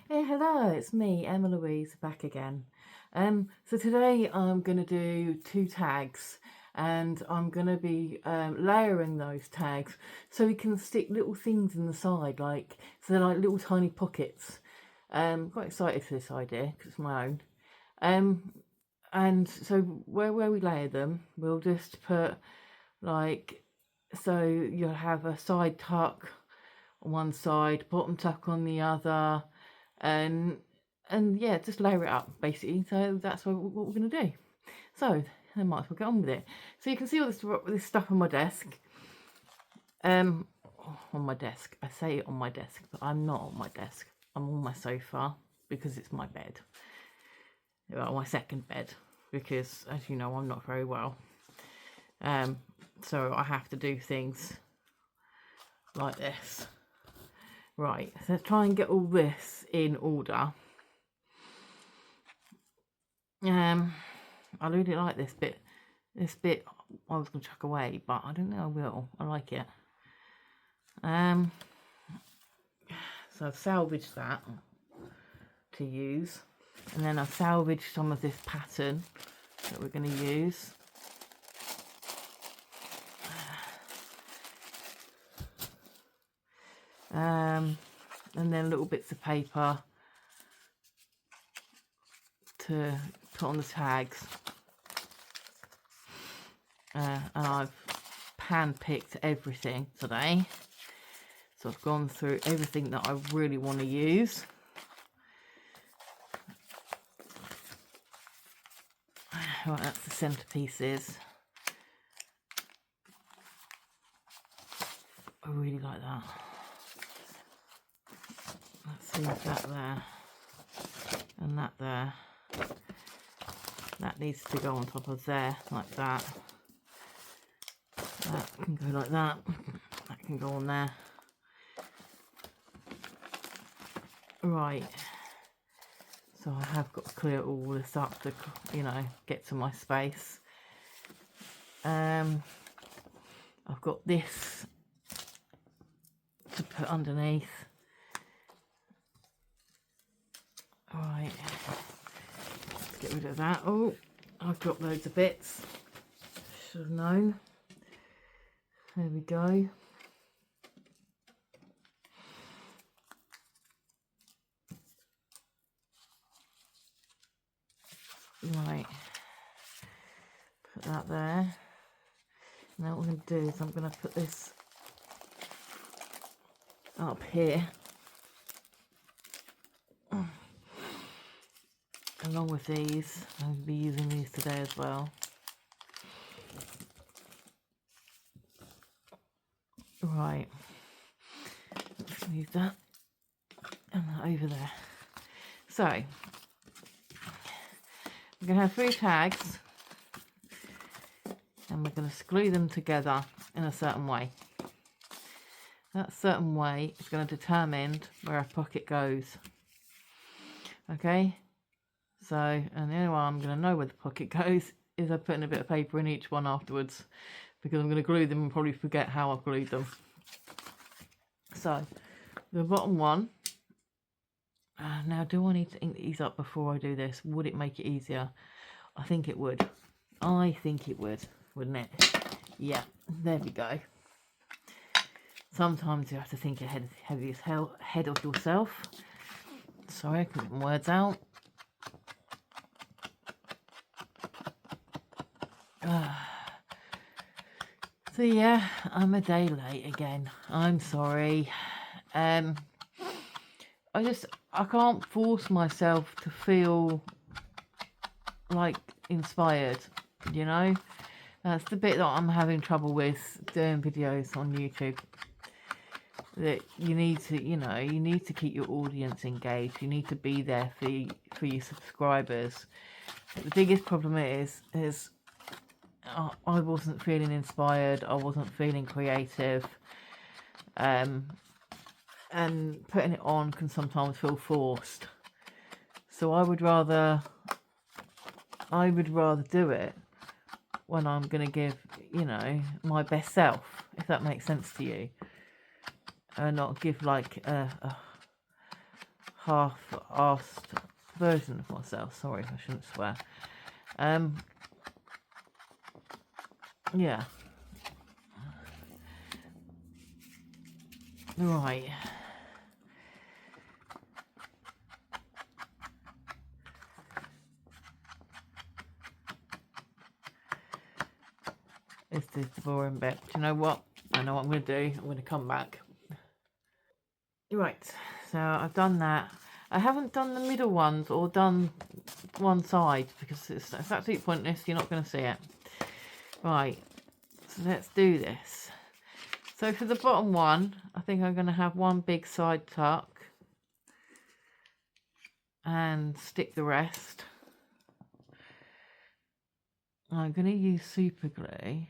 Hey, hello, it's me, Emma Louise, back again. So today I'm going to do 2 tags, and I'm going to be layering those tags so we can stick little things in the side, like, so they're like little tiny pockets. Quite excited for this idea because it's my own. And so where we layer them, we'll just put like, so you'll have a side tuck on one side, bottom tuck on the other, and yeah, just layer it up basically. So that's what we're going to do. So I might as well get on with it. So you can see all this stuff on my desk. On my desk. I say on my desk, but I'm not on my desk. I'm on my sofa because it's my bed. Well, my second bed, because as you know, I'm not very well. So I have to do things like this. Right, so let's try and get all this in order. I really like this bit. This bit I was going to chuck away, but I don't know I will. I like it. So I've salvaged that to use. And then I've salvaged some of this pattern that we're going to use. And then little bits of paper to put on the tags. And I've hand-picked everything today. So I've gone through everything that I really want to use. Right, that's the centerpieces. I really like that. Let's leave that there. And that there. That needs to go on top of there, like that. That can go like that. That can go on there. Right. So I have got to clear all this up to, you know, get to my space. I've got this to put underneath. Right. Let's get rid of that. Oh, I've got loads of bits. Should have known. There we go. Right. Put that there. Now what I'm going to do is I'm going to put this up here. Along with these. I'm going to be using these today as well. Right. Let's move that and that over there. So, we're going to have 3 tags. And we're going to glue them together in a certain way. That certain way is going to determine where our pocket goes. Okay? So, and the only way I'm going to know where the pocket goes is I put in a bit of paper in each one afterwards, because I'm going to glue them and probably forget how I've glued them. So, the bottom one. Now, do I need to ink these up before I do this? Would it make it easier? I think it would. I think it would, wouldn't it? Yeah, there we go. Sometimes you have to think ahead of yourself. Sorry, I couldn't get my words out. So yeah, I'm a day late again. I'm sorry. I can't force myself to feel like inspired, you know? That's the bit that I'm having trouble with doing videos on YouTube. That you need to, you know, you need to keep your audience engaged. You need to be there for your subscribers. The biggest problem is I wasn't feeling inspired. I wasn't feeling creative. And putting it on can sometimes feel forced. So I would rather do it when I'm going to give, you know, my best self, if that makes sense to you. And not give like a half-assed version of myself. Sorry, I shouldn't swear. Yeah. Right. This is the boring bit. Do you know what? I know what I'm going to do. I'm going to come back. Right, so I've done that. I haven't done the middle ones or done one side because it's absolutely pointless. You're not going to see it. Right, so let's do this. So for the bottom one, I think I'm going to have one big side tuck and stick the rest. I'm going to use super glue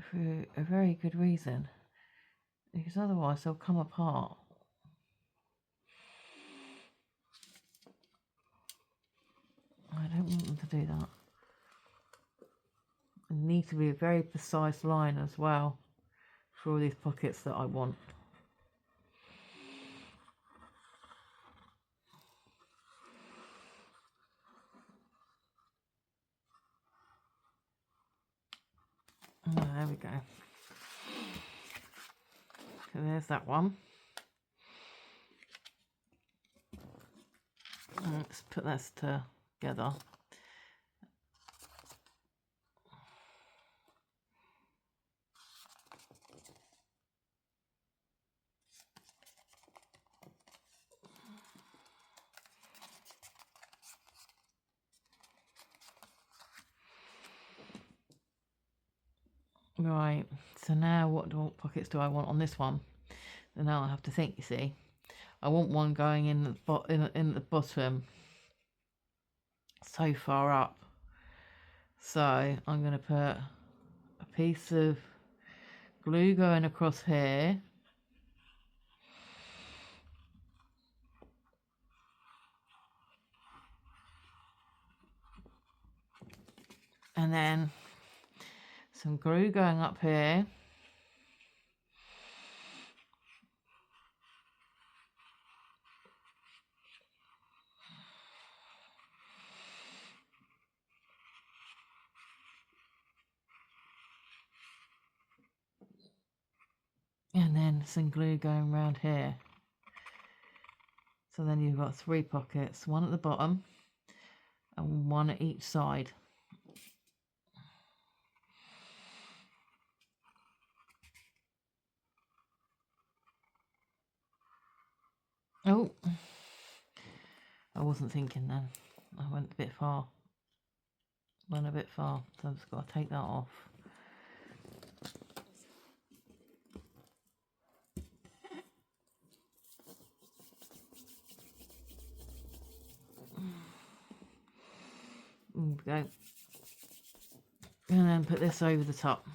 for a very good reason, because otherwise they'll come apart. I don't want them to do that. It needs to be a very precise line as well for all these pockets that I want. Oh, there we go. So there's that one. Let's put this together. Right, so now what pockets do I want on this one? And now I have to think, you see. I want one going in the bottom so far up. So I'm going to put a piece of glue going across here. And then some glue going up here. And then some glue going around here. So then you've got 3 pockets, one at the bottom and one at each side. Oh, I wasn't thinking then. I went a bit far. So I've just got to take that off. There we go. And then put this over the top.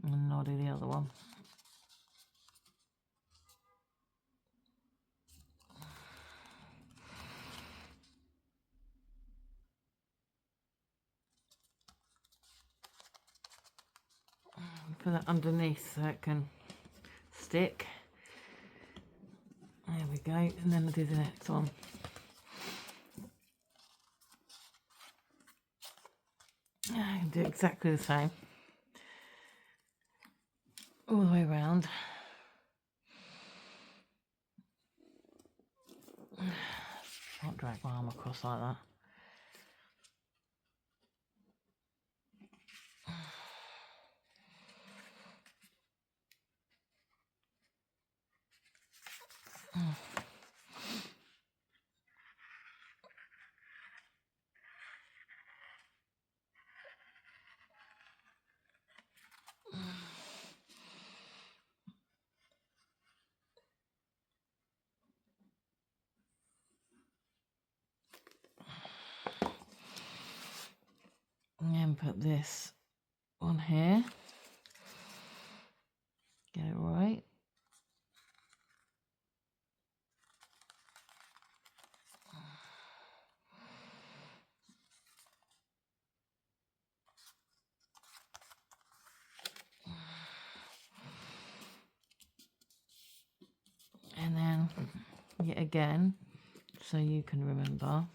And I'll do the other one. Put that underneath so it can stick. There we go. And then I'll do the next one. I can do exactly the same. All the way around. Can't drag my arm across like that. And then put this on here. Get it right. yet again, so you can remember.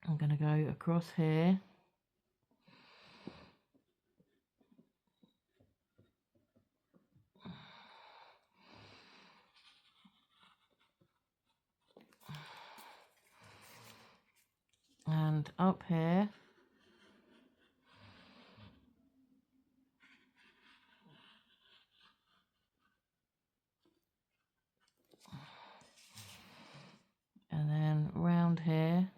I'm going to go across here. And up here. And then round here.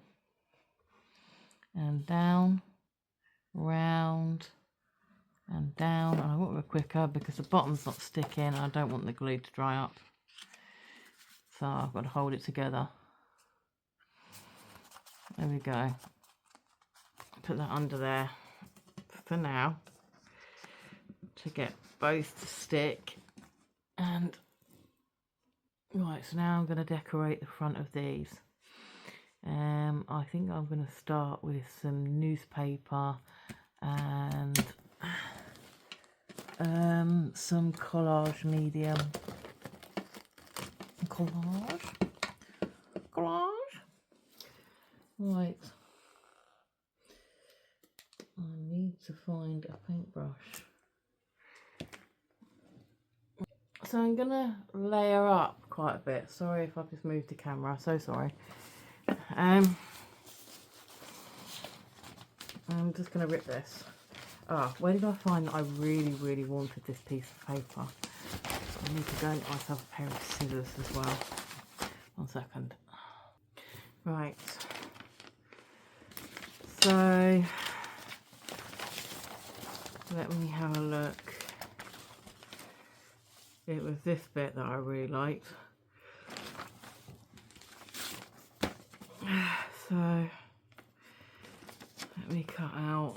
And down, round, and down. And I want to go quicker because the bottom's not sticking. I don't want the glue to dry up. So I've got to hold it together. There we go. Put that under there for now to get both to stick. And right, so now I'm going to decorate the front of these. I think I'm going to start with some newspaper and some collage medium. Collage. Right. I need to find a paintbrush. So I'm going to layer up quite a bit. Sorry if I've just moved the camera. So sorry. I'm just going to rip this. Where did I find that I really wanted this piece of paper? I need to go and get myself a pair of scissors as well. 1 second. Right. So let me have a look. It was this bit that I really liked. So let me cut out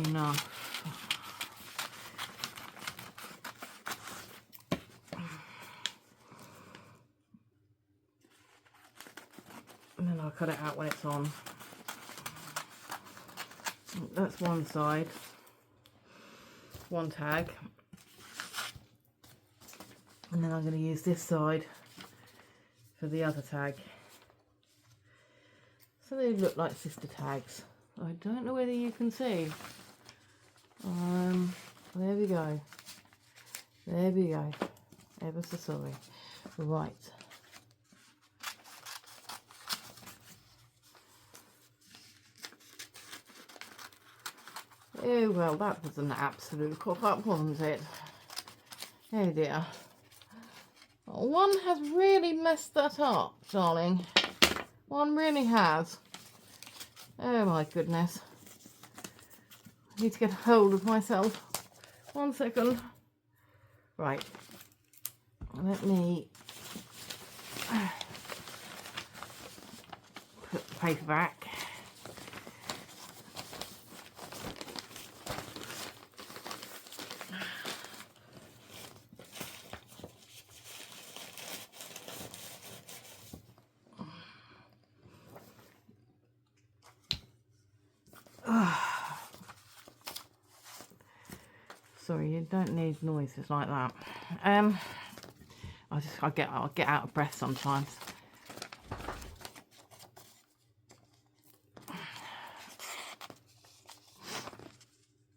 enough. And then I'll cut it out when it's on. That's one side, one tag. And then I'm going to use this side for the other tag. So they look like sister tags. I don't know whether you can see. There we go. There we go. Ever so sorry. Right. Oh, well, that was an absolute cock-up, wasn't it? Oh, dear. One has really messed that up, darling. One really has. Oh, my goodness. I need to get hold of myself. 1 second. Right. Let me put the paper back. Sorry, you don't need noises like that. I'll get out of breath sometimes.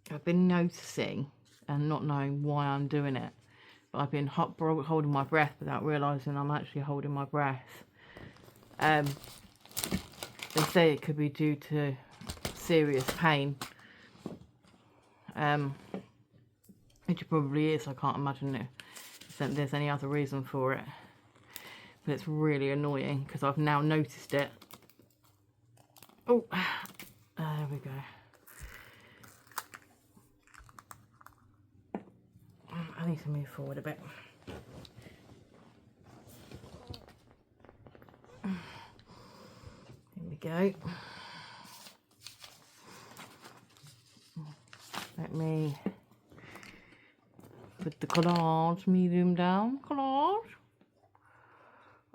I've been noticing and not knowing why I'm doing it, but I've been holding my breath without realising I'm actually holding my breath. They say it could be due to serious pain, which it probably is. I can't imagine there's any other reason for it, but it's really annoying because I've now noticed it. Oh, there we go. I need to move forward a bit. Here we go. Let me put the collage medium down. Collage.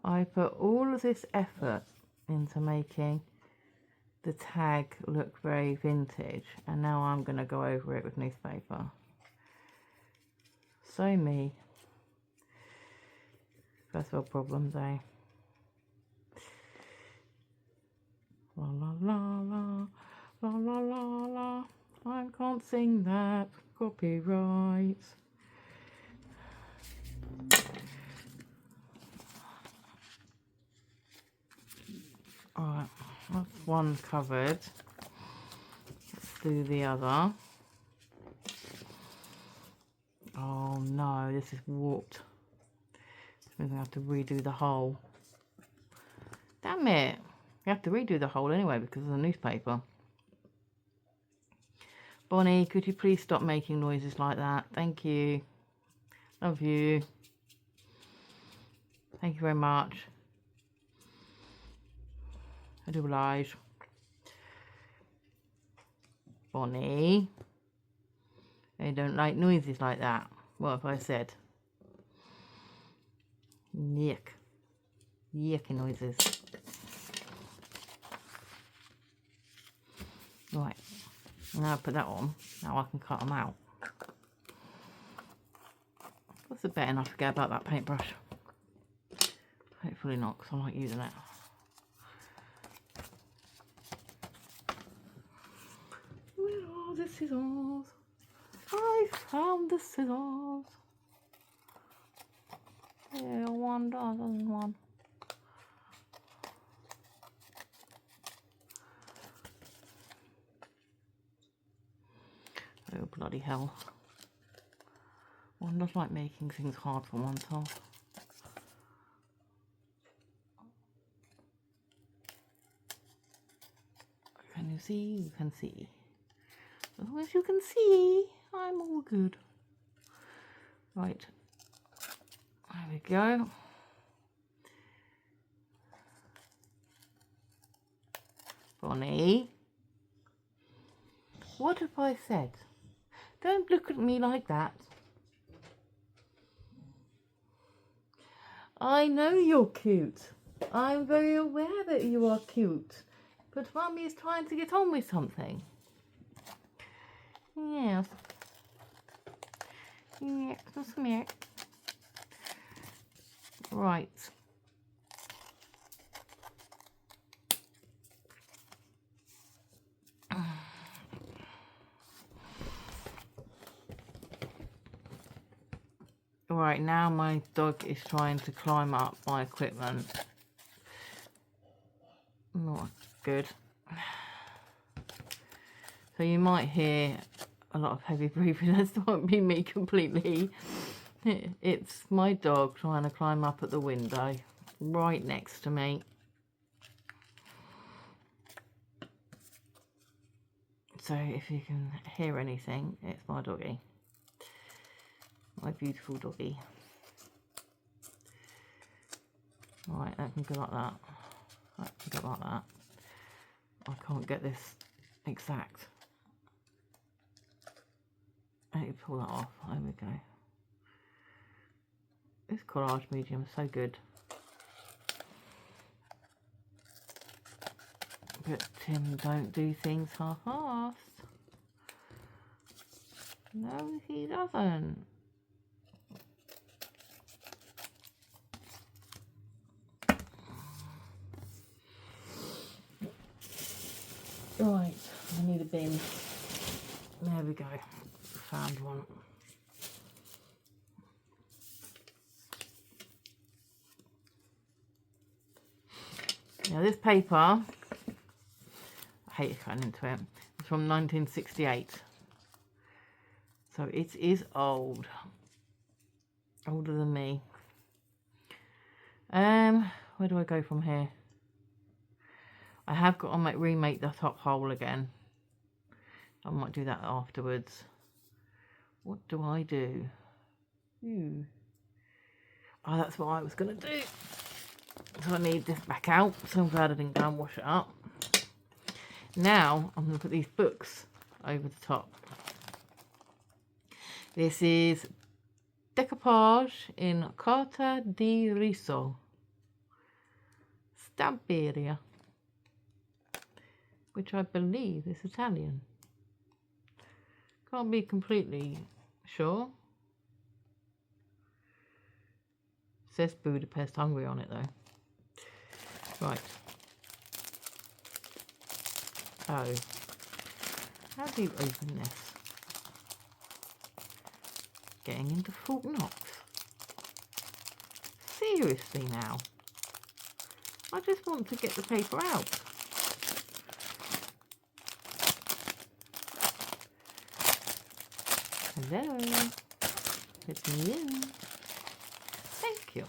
I put all of this effort into making the tag look very vintage, and now I'm going to go over it with newspaper. So me. First world problems, eh? La la la la, la la la la. I can't sing that. Copyright. Alright, that's one covered. Let's do the other. Oh no, this is warped. We're going to have to redo the hole. Damn it. We have to redo the hole anyway because of the newspaper. Bonnie, could you please stop making noises like that? Thank you. Love you. Thank you very much. I do oblige. Bonnie, I don't like noises like that. What have I said? Yuck. Yucky noises. Right. Now I put that on. Now I can cut them out. What's the bet? And I forget about that paintbrush. Hopefully not, because I like using it. Where are the scissors? I found the scissors. Yeah, 1 dozen one. Oh, bloody hell. One does like making things hard for oneself. Can you see? You can see. As long as you can see, I'm all good. Right. There we go. Bonnie. What have I said? Don't look at me like that. I know you're cute. I'm very aware that you are cute. But Mummy is trying to get on with something. Yes. Yes, come here. Right. Right, now my dog is trying to climb up my equipment. Not good. So you might hear a lot of heavy breathing. That won't be me completely. It's my dog trying to climb up at the window right next to me. So if you can hear anything, it's my doggy. My beautiful doggy. Right, that can go like that. That can go like that. I can't get this exact. Let me pull that off. There we go. This collage medium is so good. But Tim don't do things half-assed. No, he doesn't. Right, I need a bin. There we go. Found one. Now this paper, I hate cutting into it, it's from 1968. So it is old. Older than me. Where do I go from here? I have got to remake the top hole again. I might do that afterwards. What do I do? Oh, that's what I was going to do. So I need this back out. So I'm glad I didn't go and wash it up. Now I'm going to put these books over the top. This is Decoupage in Carta di Riso. Stamperia. Which I believe is Italian. Can't be completely sure. says Budapest Hungary on it though. Right. Oh. How do you open this? Getting into Fort Knox. Seriously now. I just want to get the paper out. Hello. It's me in. Thank you.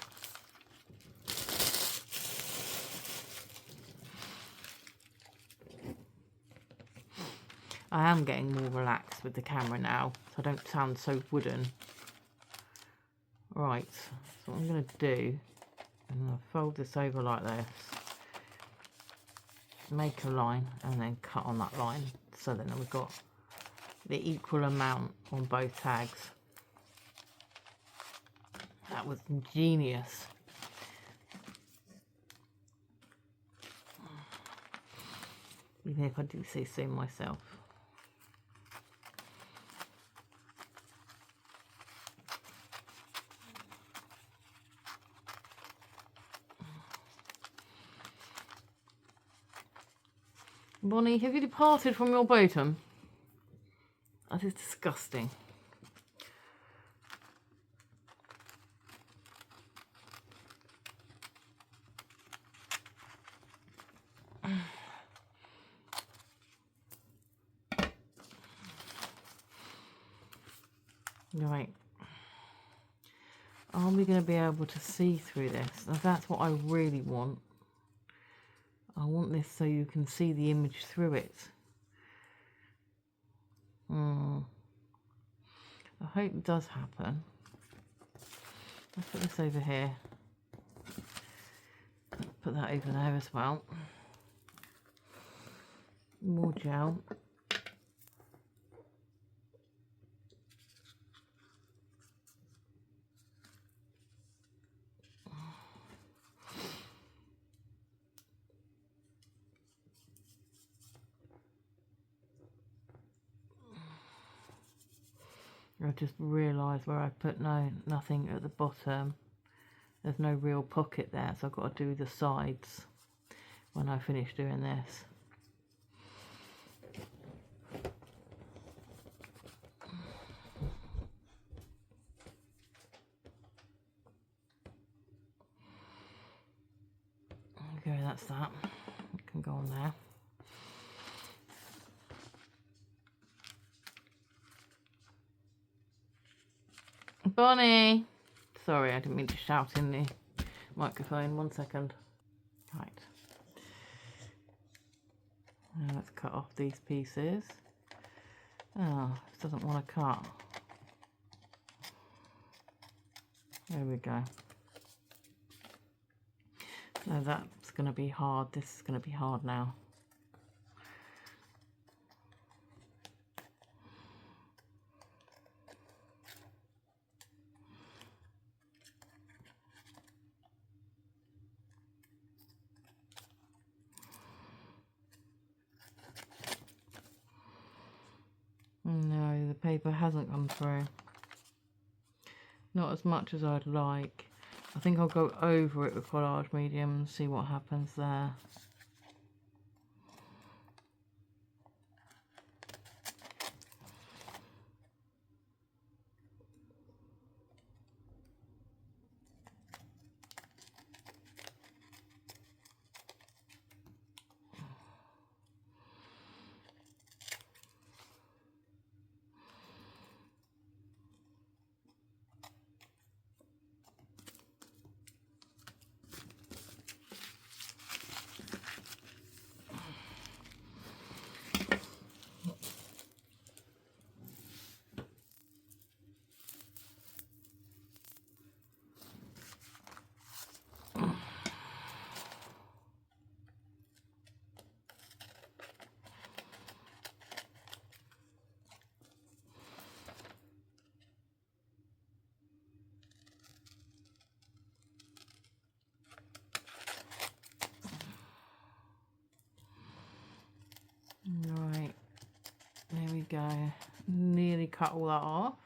I am getting more relaxed with the camera now, so I don't sound so wooden. Right, so what I'm going to do, I'm going to fold this over like this, make a line and then cut on that line, so then we've got the equal amount on both tags. That was genius. Even if I do say so myself. Bonnie, have you departed from your bottom? That is disgusting. Right. Are we going to be able to see through this? Now, that's what I really want. I want this so you can see the image through it. I hope it does happen. Let's put this over here. Put that over there as well. More gel. I just realised where I put nothing at the bottom. There's no real pocket there, so I've got to do the sides when I finish doing this. Okay, that's that. It can go on there. Bonnie! Sorry, I didn't mean to shout in the microphone. 1 second. Right. Now let's cut off these pieces. Oh, it doesn't want to cut. There we go. So that's going to be hard. This is going to be hard now. No, the paper hasn't come through. Not as much as I'd like. I think I'll go over it with collage medium and see what happens there. Right, there we go. Nearly cut all that off.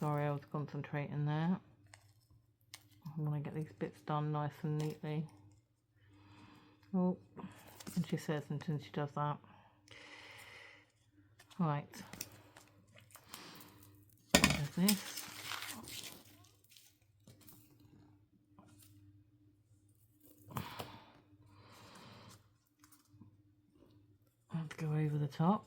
Sorry, I was concentrating there. I want to get these bits done nice and neatly. Oh, and she says until she does that. Right. There's this. I'll go over the top.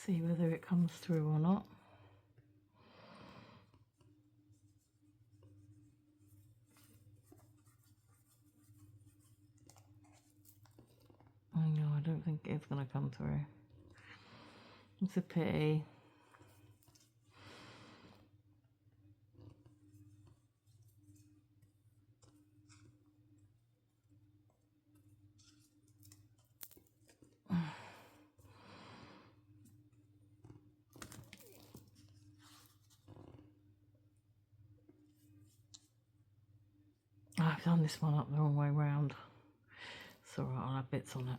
See whether it comes through or not. Oh no, I don't think it's going to come through. It's a pity. I've done this one up the wrong way round. It's alright, I'll have bits on it.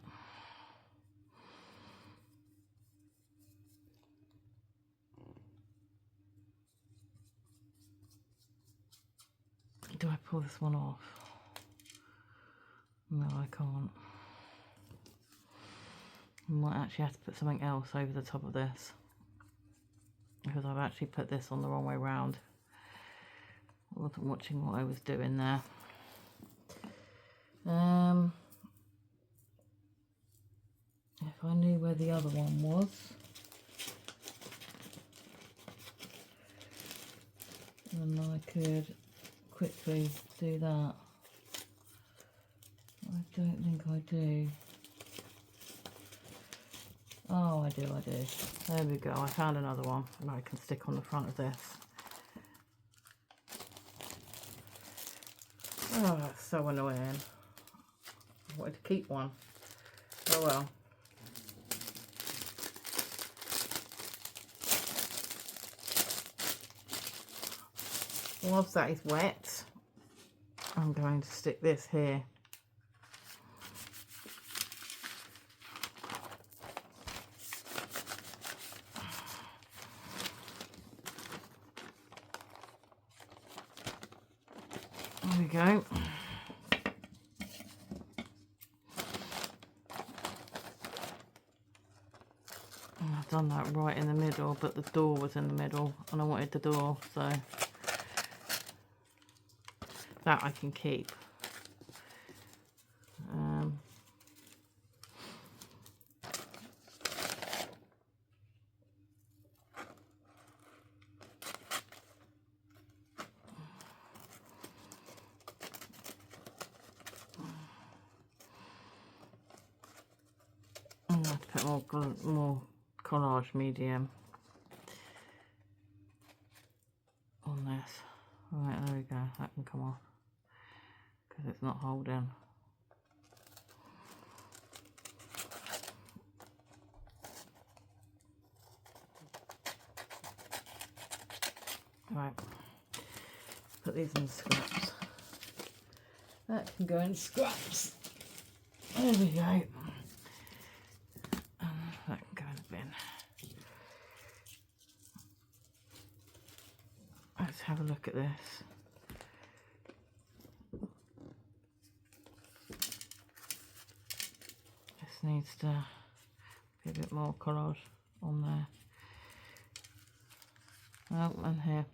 Do I pull this one off? No, I can't. I might actually have to put something else over the top of this, because I've actually put this on the wrong way round. I wasn't watching what I was doing there. If I knew where the other one was, then I could quickly do that. I don't think I do. Oh, I do. There we go, I found another one and I can stick on the front of this. Oh, that's so annoying. I wanted to keep one. Oh well. Whilst that is wet, I'm going to stick this here. There we go. I've done that right in the middle, but the door was in the middle and I wanted the door, so that I can keep. I'm going to have to put more collage medium on this. Right, there we go, that can come off because it's not holding. Right, put these in scraps. That can go in scraps. There we go. That can go in the bin. Let's have a look at this. This needs to be a bit more collage on there. Oh, and here.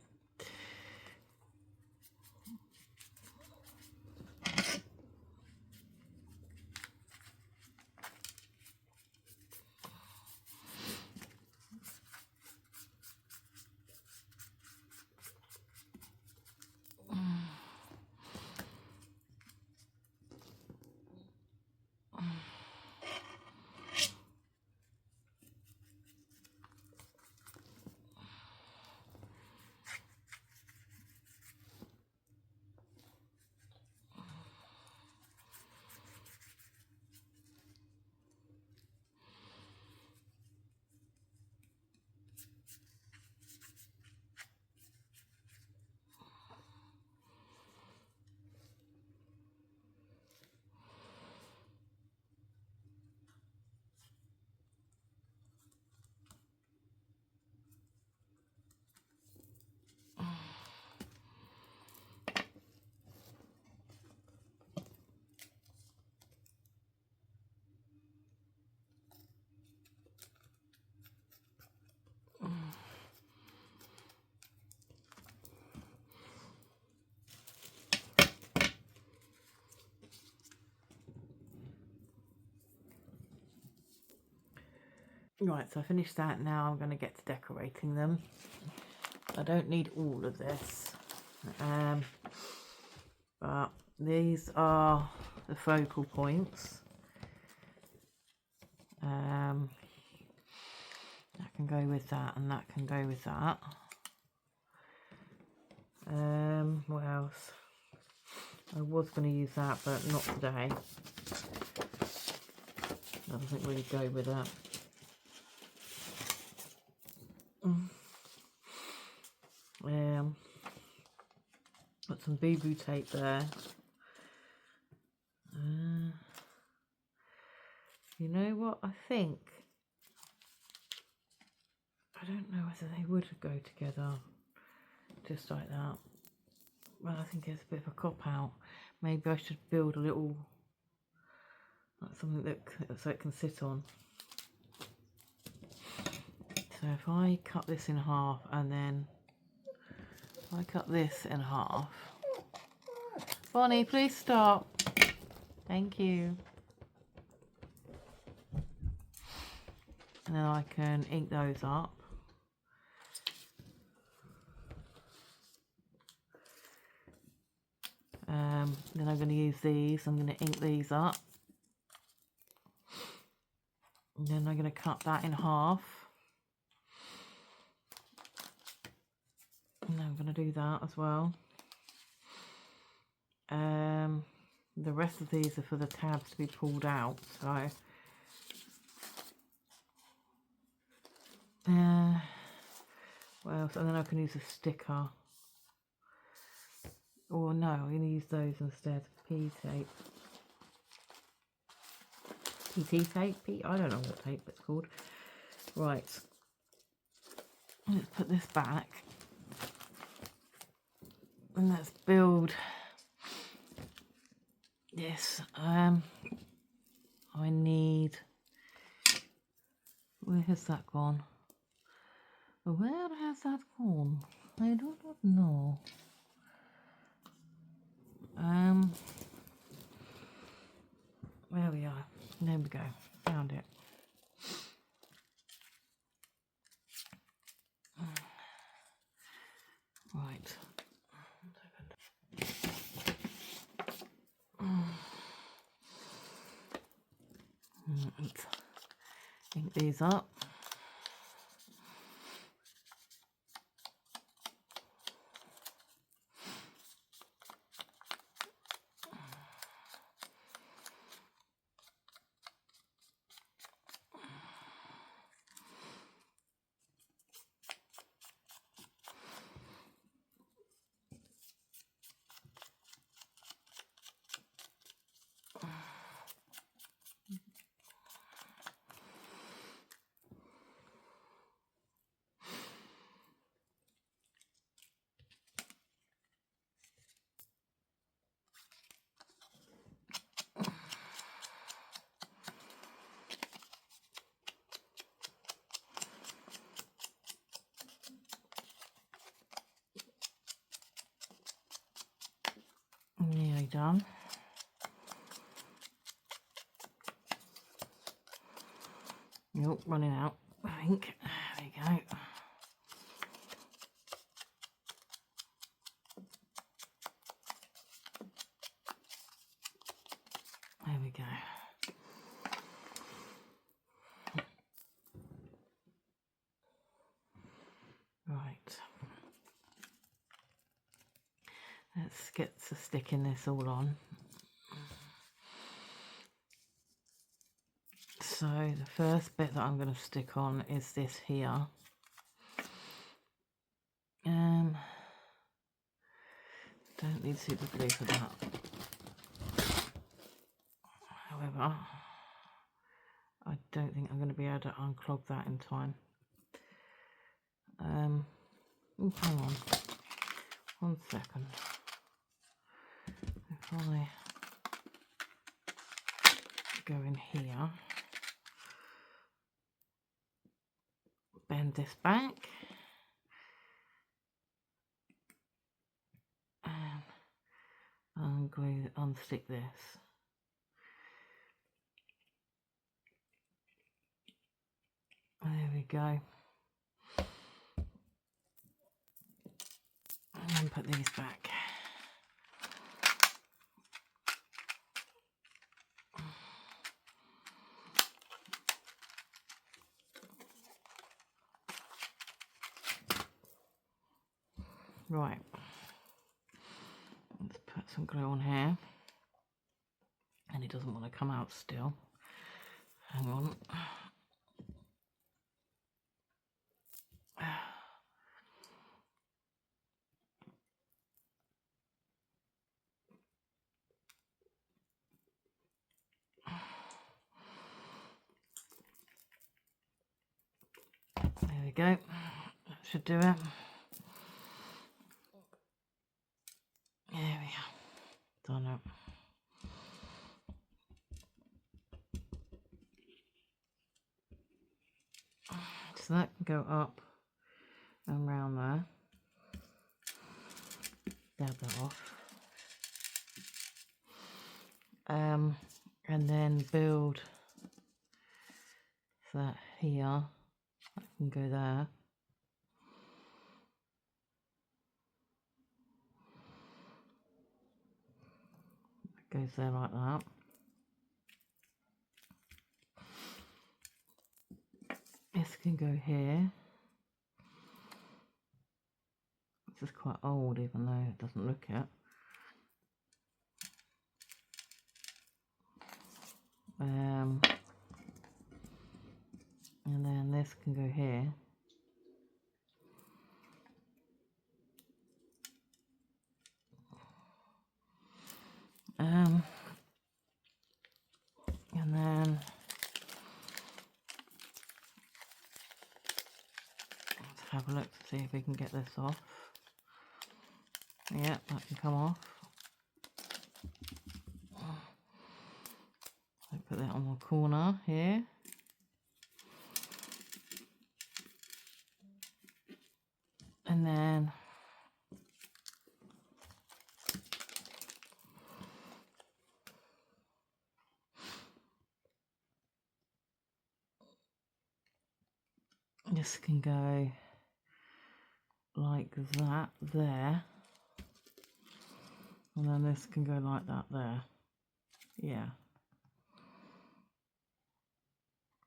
Right, so I finished that. Now I'm going to get to decorating them. I don't need all of this, but these are the focal points. That can go with that, and that can go with that. What else? I was going to use that, but not today. That doesn't really go with that. Got some boo-boo tape there. You know what? I don't know whether they would go together just like that. Well, I think it's a bit of a cop-out. Maybe I should build a little, like something that so it can sit on. So if I cut this in half, and then if I cut this in half. Bonnie, please stop. Thank you. And then I can ink those up. Then I'm going to use these. I'm going to ink these up. And then I'm going to cut that in half. And I'm going to do that as well. The rest of these are for the tabs to be pulled out. So, what else? And then I can use a sticker. Or no, I'm going to use those instead. P tape. PT tape? I don't know what tape it's called. Right. Let's put this back. And let's build this. I need... Where has that gone? Where has that gone? I do not know. There we are. There we go. Found it. Right. Let's ink these up. Nearly done. Nope, running out. I think. There we go. There we go. Right. Let's get to sticking this all on. So the first bit that I'm going to stick on is this here. Don't need super glue for that. However, I don't think I'm going to be able to unclog that in time. Oh, hang on. 1 second. If I go in here, bend this back, and I'm going to unstick this. we go. And put these back. Right, let's put some glue on here, and it doesn't want to come out still. Hang on. There we go, that should do it. There we are, done it. So that can go up and round there. Dab that off. And then build that here. That can go there. It goes there like that. This can go here. This is quite old, even though it doesn't look it. And then this can go here. And then let's have a look to see if we can get this off. Yeah, that can come off. So put that on the corner here. And then this can go like that there. And then this can go like that there. Yeah.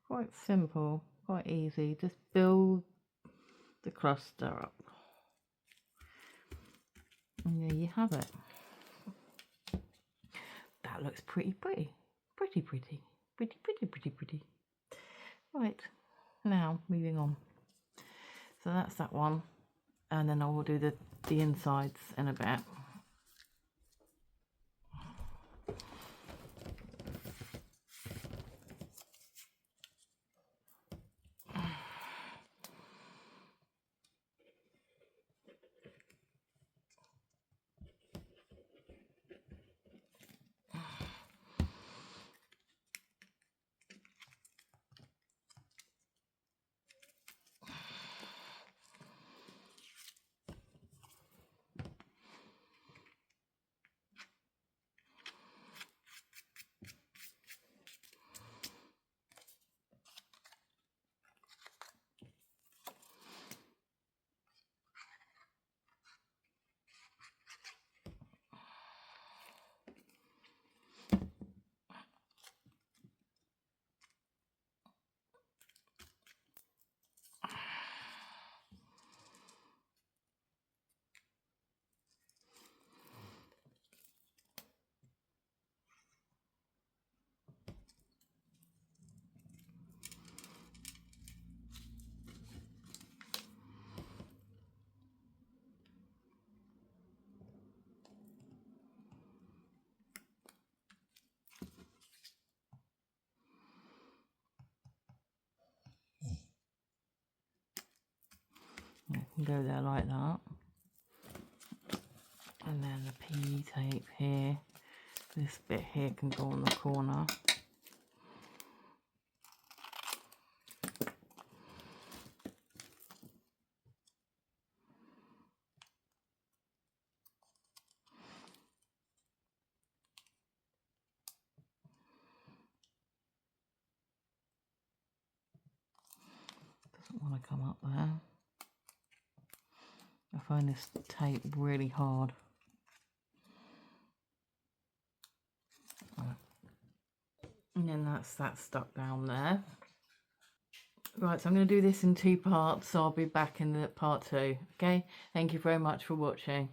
Quite simple, quite easy. Just build the cluster up. And there you have it. That looks pretty. Right, now moving on. So that's that one. And then I will do the insides in a bit. It can go there like that. And then the PE tape here. This bit here can go on the corner. want to come up there. I find this tape really hard. And then that's stuck down there. Right, so I'm going to do this in 2 parts, so I'll be back in the part 2. Okay, thank you very much for watching.